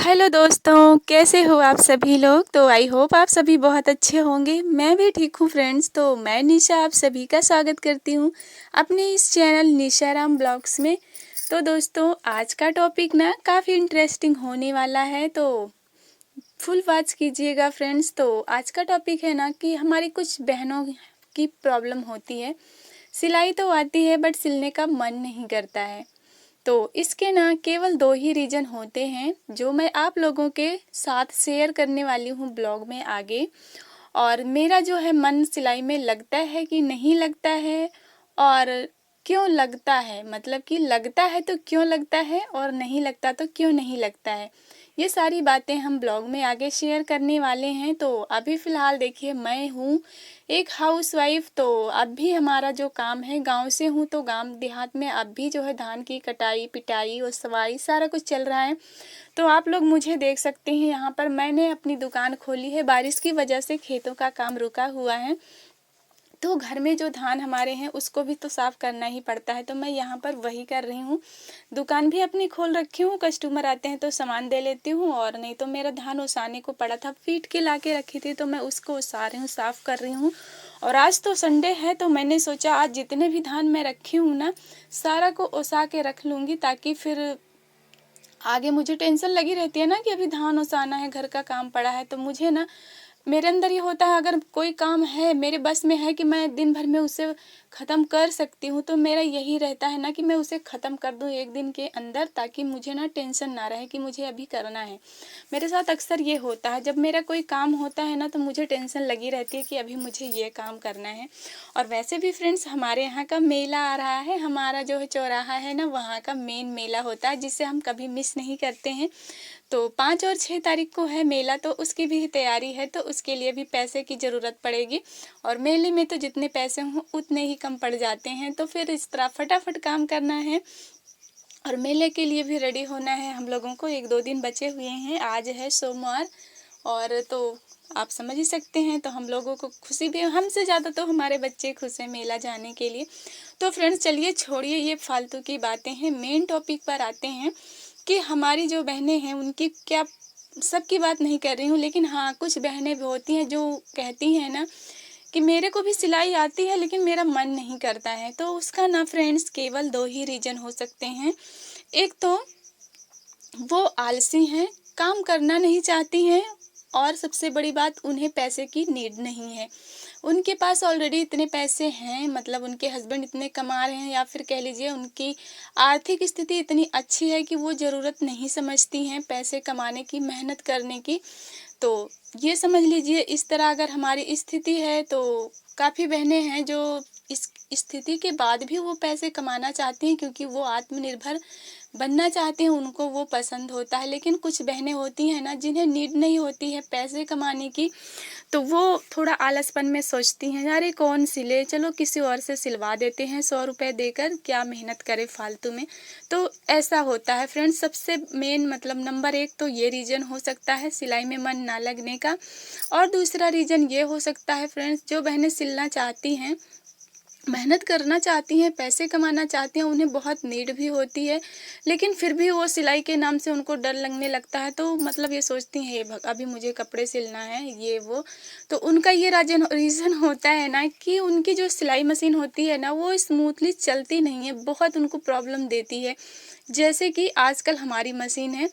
Hello दोस्तों, कैसे हो आप सभी लोग। तो आई होप आप सभी बहुत अच्छे होंगे। मैं भी ठीक हूँ फ्रेंड्स। तो मैं निशा आप सभी का स्वागत करती हूँ अपने इस चैनल निशा राम ब्लॉग्स में। तो दोस्तों, आज का टॉपिक ना काफ़ी इंटरेस्टिंग होने वाला है, तो फुल वॉच कीजिएगा फ्रेंड्स। तो आज का टॉपिक है ना कि हमारी कुछ बहनों की प्रॉब्लम होती है। सिलाई तो आती है बट सिलने का मन नहीं करता है। तो इसके ना केवल दो ही रीज़न होते हैं जो मैं आप लोगों के साथ शेयर करने वाली हूँ ब्लॉग में आगे। और मेरा जो है मन सिलाई में लगता है कि नहीं लगता है, और क्यों लगता है, मतलब कि लगता है तो क्यों लगता है और नहीं लगता तो क्यों नहीं लगता है, ये सारी बातें हम ब्लॉग में आगे शेयर करने वाले हैं। तो अभी फ़िलहाल देखिए, मैं हूँ एक हाउसवाइफ। तो अब भी हमारा जो काम है, गांव से हूँ तो गांव देहात में अब भी जो है धान की कटाई पिटाई और सवारी सारा कुछ चल रहा है। तो आप लोग मुझे देख सकते हैं, यहाँ पर मैंने अपनी दुकान खोली है। बारिश की वजह से खेतों का काम रुका हुआ है, तो घर में जो धान हमारे हैं उसको भी तो साफ़ करना ही पड़ता है। तो मैं यहाँ पर वही कर रही हूँ। दुकान भी अपनी खोल रखी हूँ, कस्टमर आते हैं तो सामान दे लेती हूँ, और नहीं तो मेरा धान ओसाने को पड़ा था, पीट के ला के रखी थी, तो मैं उसको ओसा रही हूँ, साफ़ कर रही हूँ। और आज तो संडे है, तो मैंने सोचा आज जितने भी धान मैं रखी हूँ ना, सारा को ओसा के रख लूँगी, ताकि फिर आगे मुझे टेंशन लगी रहती है ना कि अभी धान ओसाना है, घर का काम पड़ा है। तो मुझे ना मेरे अंदर ये होता है, अगर कोई काम है मेरे बस में है कि मैं दिन भर में उसे ख़त्म कर सकती हूँ, तो मेरा यही रहता है ना कि मैं उसे ख़त्म कर दूँ एक दिन के अंदर, ताकि मुझे ना टेंशन ना रहे कि मुझे अभी करना है। मेरे साथ अक्सर ये होता है, जब मेरा कोई काम होता है ना तो मुझे टेंशन लगी रहती है कि अभी मुझे ये काम करना है। और वैसे भी फ्रेंड्स, हमारे यहाँ का मेला आ रहा है, हमारा जो है चौराहा है ना, वहाँ का मेन मेला होता है, जिसे हम कभी मिस नहीं करते हैं। तो 5 और 6 तारीख को है मेला, तो उसकी भी तैयारी है, तो उसके लिए भी पैसे की ज़रूरत पड़ेगी। और मेले में तो जितने पैसे हों उतने ही कम पड़ जाते हैं, तो फिर इस तरह फटाफट काम करना है। और मेले के लिए भी रेडी होना है हम लोगों को। 1-2 दिन बचे हुए हैं, आज है सोमवार, और तो आप समझ ही सकते हैं। तो हम लोगों को खुशी भी, हमसे ज़्यादा तो हमारे बच्चे खुश हैं मेला जाने के लिए। तो फ्रेंड्स, चलिए छोड़िए ये फालतू की बातें हैं, मेन टॉपिक पर आते हैं कि हमारी जो बहनें हैं उनकी क्या, सबकी बात नहीं कर रही हूँ, लेकिन हाँ कुछ बहनें भी होती हैं जो कहती हैं ना कि मेरे को भी सिलाई आती है लेकिन मेरा मन नहीं करता है। तो उसका ना फ्रेंड्स केवल दो ही रीज़न हो सकते हैं। एक तो वो आलसी हैं, काम करना नहीं चाहती हैं, और सबसे बड़ी बात, उन्हें पैसे की नीड नहीं है। उनके पास ऑलरेडी इतने पैसे हैं, मतलब उनके हस्बैंड इतने कमा रहे हैं, या फिर कह लीजिए उनकी आर्थिक स्थिति इतनी अच्छी है कि वो ज़रूरत नहीं समझती हैं पैसे कमाने की, मेहनत करने की। तो ये समझ लीजिए, इस तरह अगर हमारी स्थिति है, तो काफ़ी बहनें हैं जो इस स्थिति के बाद भी वो पैसे कमाना चाहती हैं, क्योंकि वो आत्मनिर्भर बनना चाहते हैं, उनको वो पसंद होता है। लेकिन कुछ बहनें होती हैं ना जिन्हें नीड नहीं होती है पैसे कमाने की, तो वो थोड़ा आलसपन में सोचती हैं, अरे कौन सिले, चलो किसी और से सिलवा देते हैं, 100 रुपये देकर, क्या मेहनत करे फालतू में। तो ऐसा होता है फ्रेंड्स। सबसे मेन मतलब नंबर 1 तो ये रीज़न हो सकता है सिलाई में मन ना लगने का। और दूसरा रीज़न ये हो सकता है फ्रेंड्स, जो बहनें सिलना चाहती हैं, मेहनत करना चाहती हैं, पैसे कमाना चाहती हैं, उन्हें बहुत नीड भी होती है, लेकिन फिर भी वो सिलाई के नाम से उनको डर लगने लगता है। तो मतलब ये सोचती हैं, अभी मुझे कपड़े सिलना है, ये वो। तो उनका ये रीज़न होता है ना कि उनकी जो सिलाई मशीन होती है ना, वो स्मूथली चलती नहीं है, बहुत उनको प्रॉब्लम देती है। जैसे कि आजकल हमारी मशीन है,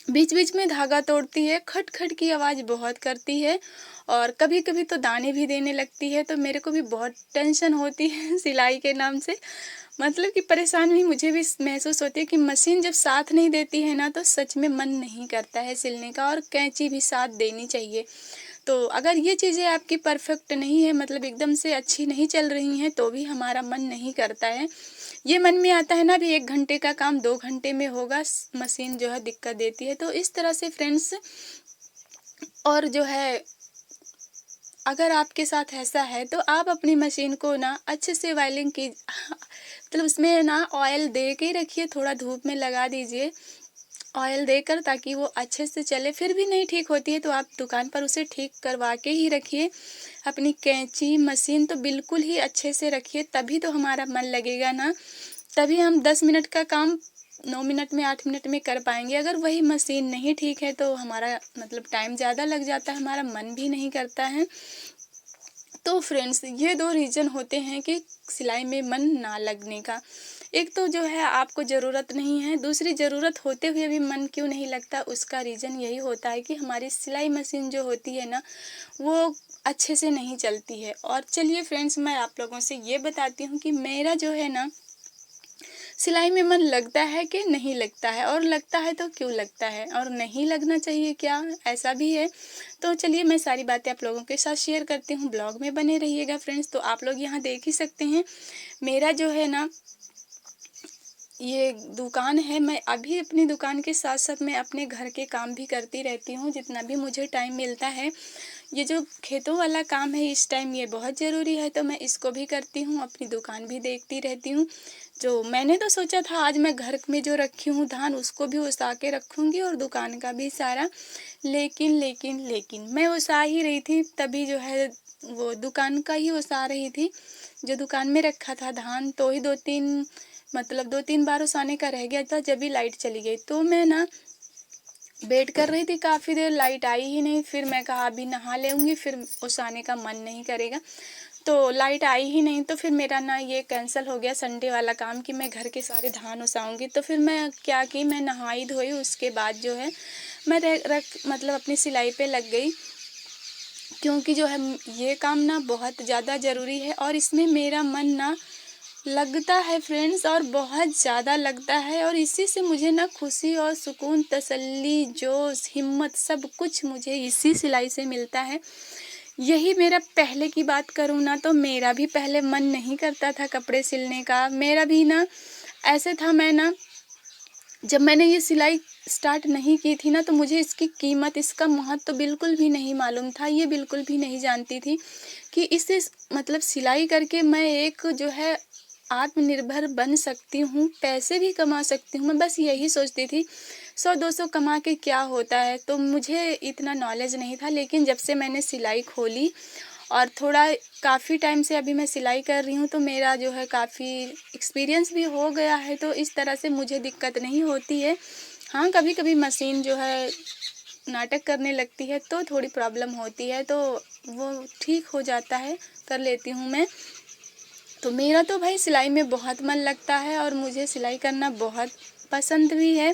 बीच बीच में धागा तोड़ती है, खट खट की आवाज़ बहुत करती है, और कभी कभी तो दाने भी देने लगती है। तो मेरे को भी बहुत टेंशन होती है सिलाई के नाम से, मतलब कि परेशान भी मुझे भी महसूस होती है कि मशीन जब साथ नहीं देती है ना, तो सच में मन नहीं करता है सिलने का। और कैंची भी साथ देनी चाहिए। तो अगर ये चीज़ें आपकी परफेक्ट नहीं है, मतलब एकदम से अच्छी नहीं चल रही हैं, तो भी हमारा मन नहीं करता है। ये मन में आता है ना, अभी 1 घंटे का काम 2 घंटे में होगा, मशीन जो है दिक्कत देती है। तो इस तरह से फ्रेंड्स, और जो है, अगर आपके साथ ऐसा है तो आप अपनी मशीन को ना अच्छे से वायलिंग की मतलब उसमें ना ऑयल दे के रखिए, थोड़ा धूप में लगा दीजिए ऑयल देकर, ताकि वो अच्छे से चले। फिर भी नहीं ठीक होती है तो आप दुकान पर उसे ठीक करवा के ही रखिए। अपनी कैंची मशीन तो बिल्कुल ही अच्छे से रखिए, तभी तो हमारा मन लगेगा ना, तभी हम 10 मिनट का काम 9 मिनट में 8 मिनट में कर पाएंगे। अगर वही मशीन नहीं ठीक है तो हमारा मतलब टाइम ज़्यादा लग जाता है, हमारा मन भी नहीं करता है। तो फ्रेंड्स ये 2 रीज़न होते हैं कि सिलाई में मन ना लगने का। एक तो जो है आपको ज़रूरत नहीं है, दूसरी ज़रूरत होते हुए भी मन क्यों नहीं लगता, उसका रीज़न यही होता है कि हमारी सिलाई मशीन जो होती है ना, वो अच्छे से नहीं चलती है। और चलिए फ्रेंड्स, मैं आप लोगों से ये बताती हूँ कि मेरा जो है ना, सिलाई में मन लगता है कि नहीं लगता है, और लगता है तो क्यों लगता है, और नहीं लगना चाहिए क्या, ऐसा भी है। तो चलिए मैं सारी बातें आप लोगों के साथ शेयर करती हूँ, ब्लॉग में बने रहिएगा फ्रेंड्स। तो आप लोग यहाँ देख ही सकते हैं, मेरा जो है ना ये दुकान है। मैं अभी अपनी दुकान के साथ साथ मैं अपने घर के काम भी करती रहती हूँ, जितना भी मुझे टाइम मिलता है। ये जो खेतों वाला काम है इस टाइम ये बहुत ज़रूरी है, तो मैं इसको भी करती हूँ, अपनी दुकान भी देखती रहती हूँ। जो मैंने तो सोचा था आज मैं घर में जो रखी हूँ धान उसको भी ओसा के रखूँगी और दुकान का भी सारा, लेकिन मैं ओसा ही रही थी तभी जो है वो दुकान का ही ओसा रही थी। जो दुकान में रखा था धान तो ही 2-3 मतलब 2-3 बार ओसाने का रह गया था, जब भी लाइट चली गई। तो मैं ना वेट कर रही थी काफ़ी देर, लाइट आई ही नहीं। फिर मैं कहा अभी नहा लेऊँगी, फिर ओसाने का मन नहीं करेगा। तो लाइट आई ही नहीं, तो फिर मेरा ना ये कैंसिल हो गया संडे वाला काम कि मैं घर के सारे धान ओसाऊँगी। तो फिर मैं क्या की, मैं नहाई धोई, उसके बाद जो है मैं मतलब अपनी सिलाई पे लग गई, क्योंकि जो है ये काम ना बहुत ज़्यादा ज़रूरी है और इसमें मेरा मन ना लगता है फ्रेंड्स, और बहुत ज़्यादा लगता है। और इसी से मुझे ना खुशी और सुकून, तसल्ली, जोश, हिम्मत सब कुछ मुझे इसी सिलाई से मिलता है। यही मेरा पहले की बात करूँ ना, तो मेरा भी पहले मन नहीं करता था कपड़े सिलने का। मेरा भी ना ऐसे था, मैं ना जब मैंने ये सिलाई स्टार्ट नहीं की थी ना, तो मुझे इसकी कीमत, इसका महत्व तो बिल्कुल भी नहीं मालूम था। ये बिल्कुल भी नहीं जानती थी कि इससे मतलब सिलाई करके मैं एक जो है आत्मनिर्भर बन सकती हूँ, पैसे भी कमा सकती हूँ। मैं बस यही सोचती थी 100-200 कमा के क्या होता है, तो मुझे इतना नॉलेज नहीं था। लेकिन जब से मैंने सिलाई खोली और थोड़ा काफ़ी टाइम से अभी मैं सिलाई कर रही हूँ, तो मेरा जो है काफ़ी एक्सपीरियंस भी हो गया है, तो इस तरह से मुझे दिक्कत नहीं होती है। हाँ, कभी कभी मशीन जो है नाटक करने लगती है तो थोड़ी प्रॉब्लम होती है, तो वो ठीक हो जाता है, कर लेती हूँ मैं। तो मेरा तो भाई सिलाई में बहुत मन लगता है और मुझे सिलाई करना बहुत पसंद भी है।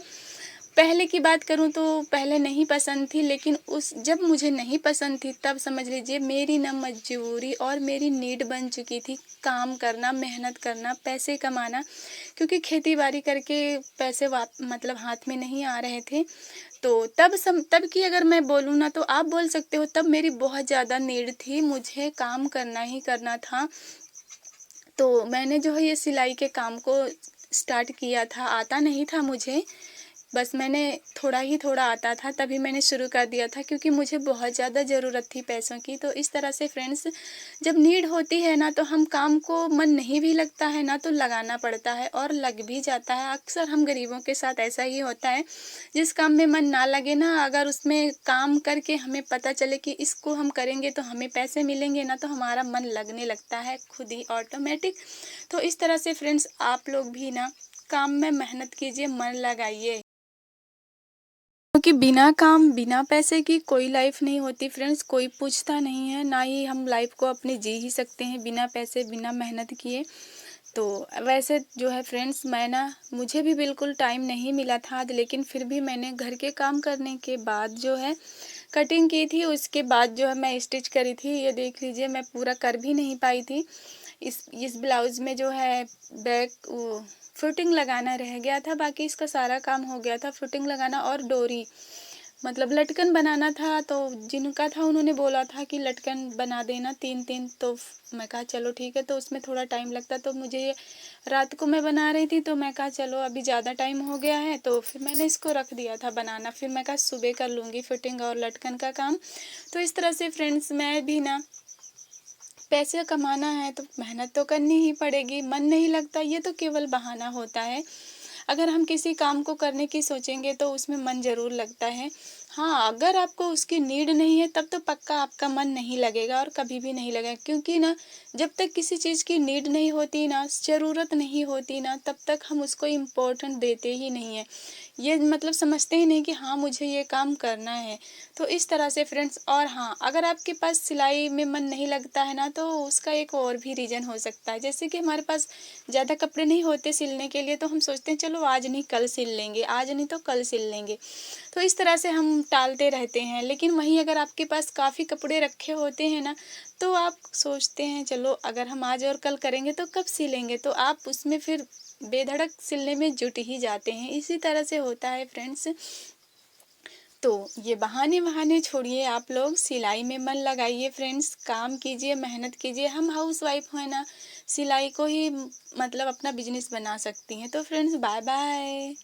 पहले की बात करूँ तो पहले नहीं पसंद थी, लेकिन उस जब मुझे नहीं पसंद थी तब समझ लीजिए मेरी ना मजबूरी और मेरी नीड बन चुकी थी काम करना, मेहनत करना, पैसे कमाना। क्योंकि खेती बाड़ी करके पैसे मतलब हाथ में नहीं आ रहे थे। तो तब की अगर मैं बोलूँ ना, तो आप बोल सकते हो तब मेरी बहुत ज़्यादा नीड थी, मुझे काम करना ही करना था। तो मैंने जो है ये सिलाई के काम को स्टार्ट किया था, आता नहीं था मुझे, बस मैंने थोड़ा आता था, तभी मैंने शुरू कर दिया था क्योंकि मुझे बहुत ज़्यादा ज़रूरत थी पैसों की। तो इस तरह से फ्रेंड्स, जब नीड होती है ना, तो हम काम को मन नहीं भी लगता है ना, तो लगाना पड़ता है और लग भी जाता है। अक्सर हम गरीबों के साथ ऐसा ही होता है, जिस काम में मन ना लगे ना, अगर उसमें काम करके हमें पता चले कि इसको हम करेंगे तो हमें पैसे मिलेंगे ना, तो हमारा मन लगने लगता है खुद ही ऑटोमेटिक। तो इस तरह से फ्रेंड्स, आप लोग भी ना काम में मेहनत कीजिए, मन लगाइए, क्योंकि बिना काम बिना पैसे की कोई लाइफ नहीं होती फ्रेंड्स। कोई पूछता नहीं है, ना ही हम लाइफ को अपनी जी ही सकते हैं बिना पैसे बिना मेहनत किए। तो वैसे जो है फ्रेंड्स, मैं ना मुझे भी बिल्कुल टाइम नहीं मिला था आज, लेकिन फिर भी मैंने घर के काम करने के बाद जो है कटिंग की थी, उसके बाद जो है मैं स्टिच करी थी। ये देख लीजिए, मैं पूरा कर भी नहीं पाई थी। इस ब्लाउज़ में जो है बैक वो फिटिंग लगाना रह गया था, बाकी इसका सारा काम हो गया था। फिटिंग लगाना और डोरी मतलब लटकन बनाना था, तो जिनका था उन्होंने बोला था कि लटकन बना देना 3-3। तो मैं कहा चलो ठीक है, तो उसमें थोड़ा टाइम लगता, तो मुझे ये रात को मैं बना रही थी, तो मैं कहा चलो अभी ज़्यादा टाइम हो गया है, तो फिर मैंने इसको रख दिया था बनाना। फिर मैं कहा सुबह कर लूँगी फिटिंग और लटकन का काम। तो इस तरह से फ्रेंड्स, मैं भी ना पैसे कमाना है तो मेहनत तो करनी ही पड़ेगी। मन नहीं लगता ये तो केवल बहाना होता है। अगर हम किसी काम को करने की सोचेंगे तो उसमें मन ज़रूर लगता है। हाँ, अगर आपको उसकी नीड नहीं है तब तो पक्का आपका मन नहीं लगेगा और कभी भी नहीं लगेगा, क्योंकि ना जब तक किसी चीज़ की नीड नहीं होती ना, ज़रूरत नहीं होती ना, तब तक हम उसको इम्पोर्टेंट देते ही नहीं हैं। ये मतलब समझते ही नहीं कि हाँ, मुझे ये काम करना है। तो इस तरह से फ्रेंड्स, और हाँ, अगर आपके पास सिलाई में मन नहीं लगता है ना, तो उसका एक और भी रीज़न हो सकता है। जैसे कि हमारे पास ज़्यादा कपड़े नहीं होते सिलने के लिए, तो हम सोचते हैं चलो आज नहीं कल सिल लेंगे, आज नहीं तो कल सिल लेंगे। तो इस तरह से हम टालते रहते हैं। लेकिन वहीं अगर आपके पास काफ़ी कपड़े रखे होते हैं ना, तो आप सोचते हैं चलो अगर हम आज और कल करेंगे तो कब सिलेंगे, तो आप उसमें फिर बेधड़क सिलने में जुट ही जाते हैं। इसी तरह से होता है फ्रेंड्स। तो ये बहाने-वहाने छोड़िए, आप लोग सिलाई में मन लगाइए फ्रेंड्स, काम कीजिए, मेहनत कीजिए। हम हाउसवाइफ हैं ना, सिलाई को ही मतलब अपना बिज़नेस बना सकती हैं। तो फ्रेंड्स, बाय बाय।